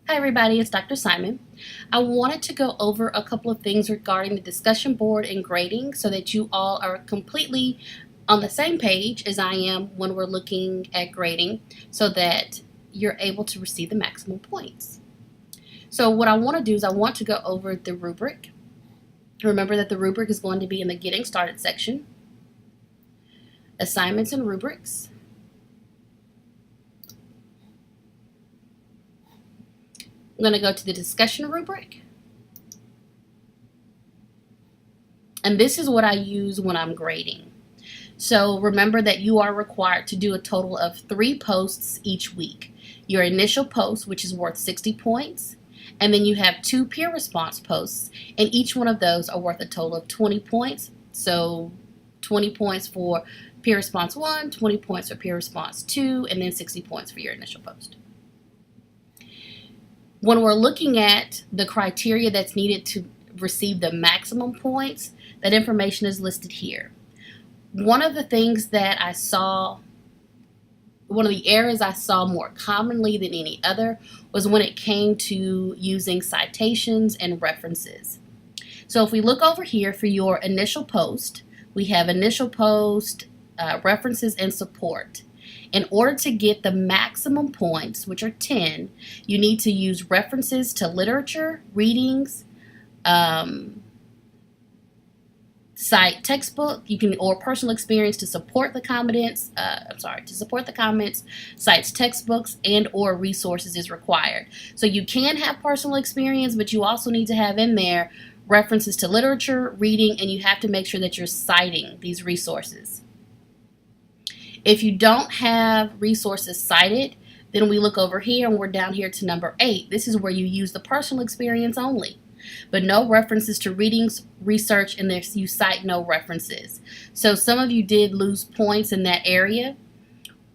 Hi everybody, it's Dr. Simon. I wanted to go over a couple of things regarding the discussion board and grading so that you all are completely on the same page as I am when we're looking at grading so that you're able to receive the maximum points. So what I want to do is I want to go over the rubric. Remember that the rubric is going to be in the Getting Started section, Assignments and Rubrics. I'm going to go to the discussion rubric. And this is what I use when I'm grading. So remember that you are required to do a total of 3 posts each week. Your initial post, which is worth 60 points, and then you have 2 peer response posts, and each one of those are worth a total of 20 points. So 20 points for peer response 1, 20 points for peer response 2, and then 60 points for your initial post. When we're looking at the criteria that's needed to receive the maximum points, that information is listed here. One of the things that I saw, one of the areas I saw more commonly than any other was when it came to using citations and references. So if we look over here for your initial post, we have initial post, references, and support. In order to get the maximum points, which are 10, you need to use references to literature, readings, cite textbook, or personal experience to support the comments. Cites textbooks and or resources is required. So you can have personal experience, but you also need to have in there references to literature, reading, and you have to make sure that you're citing these resources. If you don't have resources cited, then we look over here and we're down here to number 8. This is where you use the personal experience only, but no references to readings, research, and you cite no references. So some of you did lose points in that area.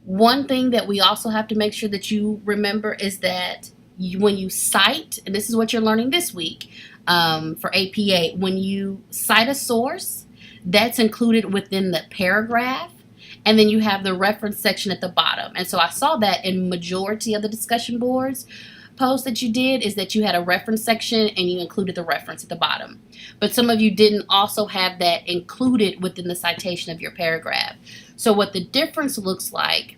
One thing that we also have to make sure that you remember is that when you cite, and this is what you're learning this week for APA, when you cite a source, that's included within the paragraph. And then you have the reference section at the bottom. And so I saw that in majority of the discussion boards posts that you did is that you had a reference section and you included the reference at the bottom. But some of you didn't also have that included within the citation of your paragraph. So what the difference looks like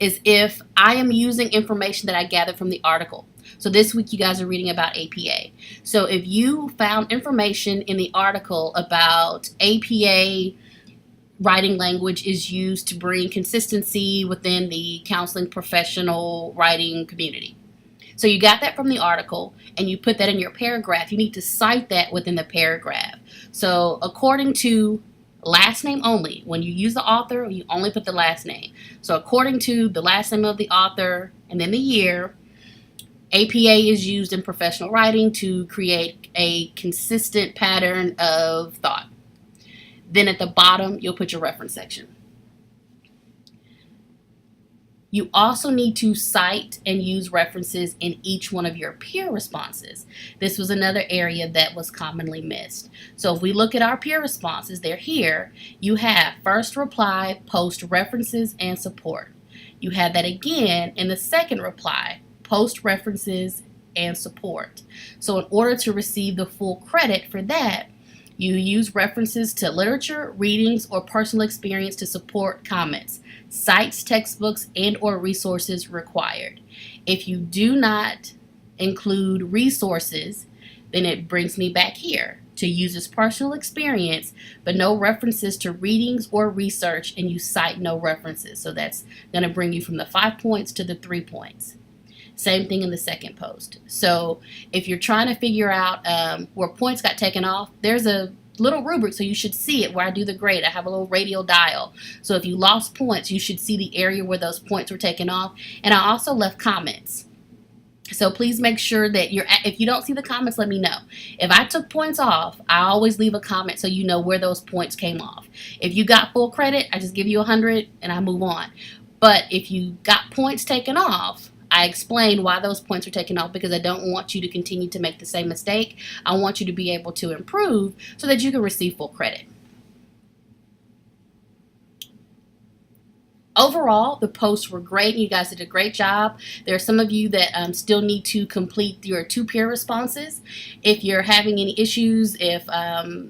is if I am using information that I gathered from the article. So this week you guys are reading about APA. So if you found information in the article about APA writing language is used to bring consistency within the counseling professional writing community. So you got that from the article and you put that in your paragraph. You need to cite that within the paragraph. So according to last name only, when you use the author, you only put the last name. So according to the last name of the author and then the year, APA is used in professional writing to create a consistent pattern of thought. Then at the bottom, you'll put your reference section. You also need to cite and use references in each one of your peer responses. This was another area that was commonly missed. So if we look at our peer responses, they're here. You have first reply, post references, and support. You have that again in the second reply, post references, and support. So in order to receive the full credit for that, you use references to literature, readings, or personal experience to support comments. Cites, textbooks, and or resources required. If you do not include resources, then it brings me back here to use as personal experience, but no references to readings or research, and you cite no references. So that's going to bring you from the 5 points to the 3 points. Same thing in the second post. So if you're trying to figure out where points got taken off, there's a little rubric, so you should see it where I do the grade. I have a little radial dial. So if you lost points, you should see the area where those points were taken off. And I also left comments. So please make sure that if you don't see the comments, let me know. If I took points off, I always leave a comment so you know where those points came off. If you got full credit, I just give you 100 and I move on. But if you got points taken off, I explain why those points are taken off because I don't want you to continue to make the same mistake. I want you to be able to improve so that you can receive full credit. Overall, the posts were great. You guys did a great job. There are some of you that still need to complete your 2-peer responses. If you're having any issues, if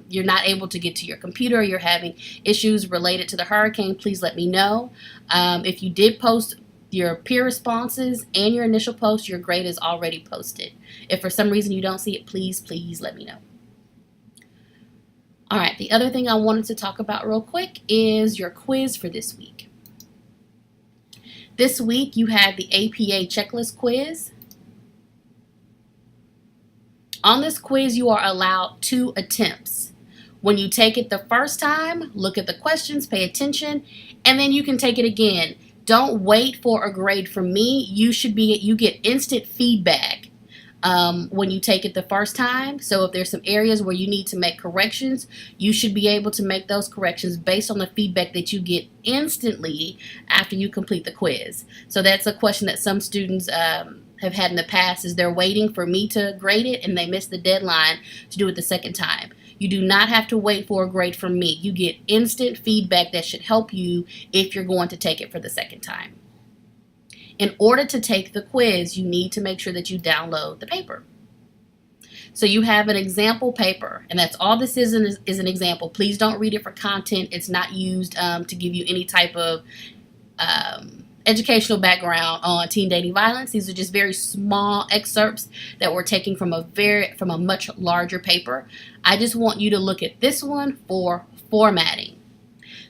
you're not able to get to your computer, you're having issues related to the hurricane, please let me know. If you did post your peer responses and your initial post, your grade is already posted. If for some reason you don't see it, please let me know. All right, the other thing I wanted to talk about real quick is your quiz for this week. This week you had the APA checklist quiz. On this quiz you are allowed 2 attempts. When you take it the first time, look at the questions, pay attention, and then you can take it again. Don't wait for a grade from me. You get instant feedback when you take it the first time. So if there's some areas where you need to make corrections, you should be able to make those corrections based on the feedback that you get instantly after you complete the quiz. So that's a question that some students have had in the past, is they're waiting for me to grade it and they miss the deadline to do it the second time. You do not have to wait for a grade from me. You get instant feedback that should help you if you're going to take it for the second time. In order to take the quiz, you need to make sure that you download the paper. So you have an example paper, and that's all this is an example. Please don't read it for content. It's not used to give you any type of educational background on teen dating violence. These are just very small excerpts that we're taking from a much larger paper. I just want you to look at this one for formatting.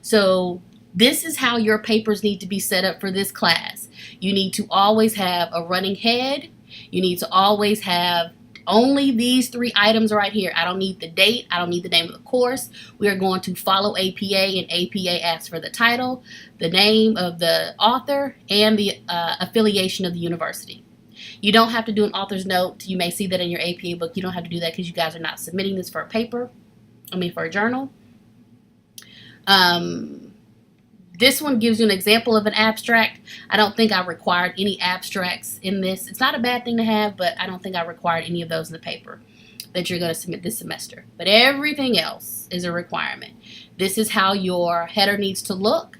So this is how your papers need to be set up for this class. You need to always have a running head. You need to always have only these 3 items right here. I don't need the date. I don't need the name of the course. We are going to follow APA, and APA asks for the title, the name of the author, and the affiliation of the university. You don't have to do an author's note. You may see that in your APA book. You don't have to do that because you guys are not submitting this for a paper. For a journal. This one gives you an example of an abstract. I don't think I required any abstracts in this. It's not a bad thing to have, but I don't think I required any of those in the paper that you're going to submit this semester. But everything else is a requirement. This is how your header needs to look.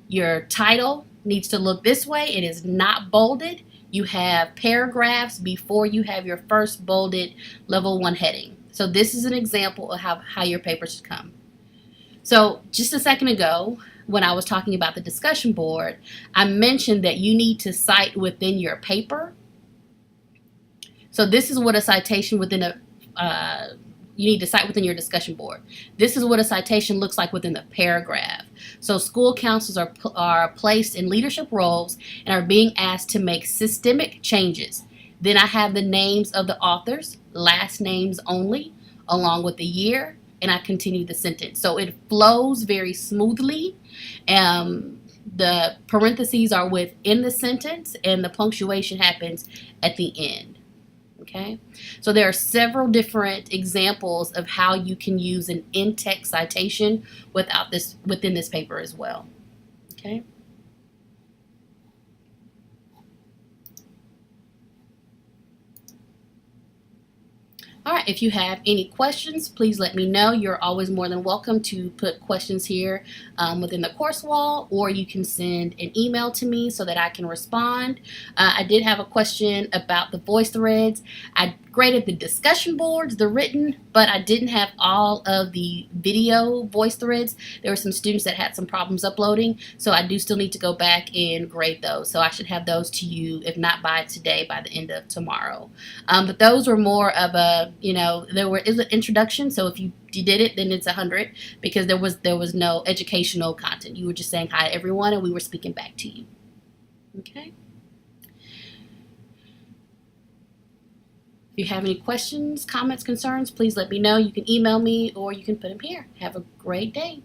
Your title needs to look this way. It is not bolded. You have paragraphs before you have your first bolded level 1 heading. So this is an example of how your paper should come. So just a second ago, when I was talking about the discussion board, I mentioned that you need to cite within your paper. So this is what a citation within you need to cite within your discussion board. This is what a citation looks like within the paragraph. So school counselors are placed in leadership roles and are being asked to make systemic changes. Then I have the names of the authors, last names only, along with the year, and I continue the sentence. So it flows very smoothly. The parentheses are within the sentence, and the punctuation happens at the end. Okay? So there are several different examples of how you can use an in-text citation within this paper as well. Okay? All right, if you have any questions, please let me know. You're always more than welcome to put questions here within the course wall, or you can send an email to me so that I can respond. I did have a question about the VoiceThreads. I graded the discussion boards, the written, but I didn't have all of the video VoiceThreads. There were some students that had some problems uploading, so I do still need to go back and grade those. So I should have those to you, if not by today, by the end of tomorrow. But those were more of a, is an introduction. So if you did it, then it's 100, because there was no educational content. You were just saying hi to everyone, and we were speaking back to you. Okay. If you have any questions, comments, concerns, please let me know. You can email me or you can put them here. Have a great day.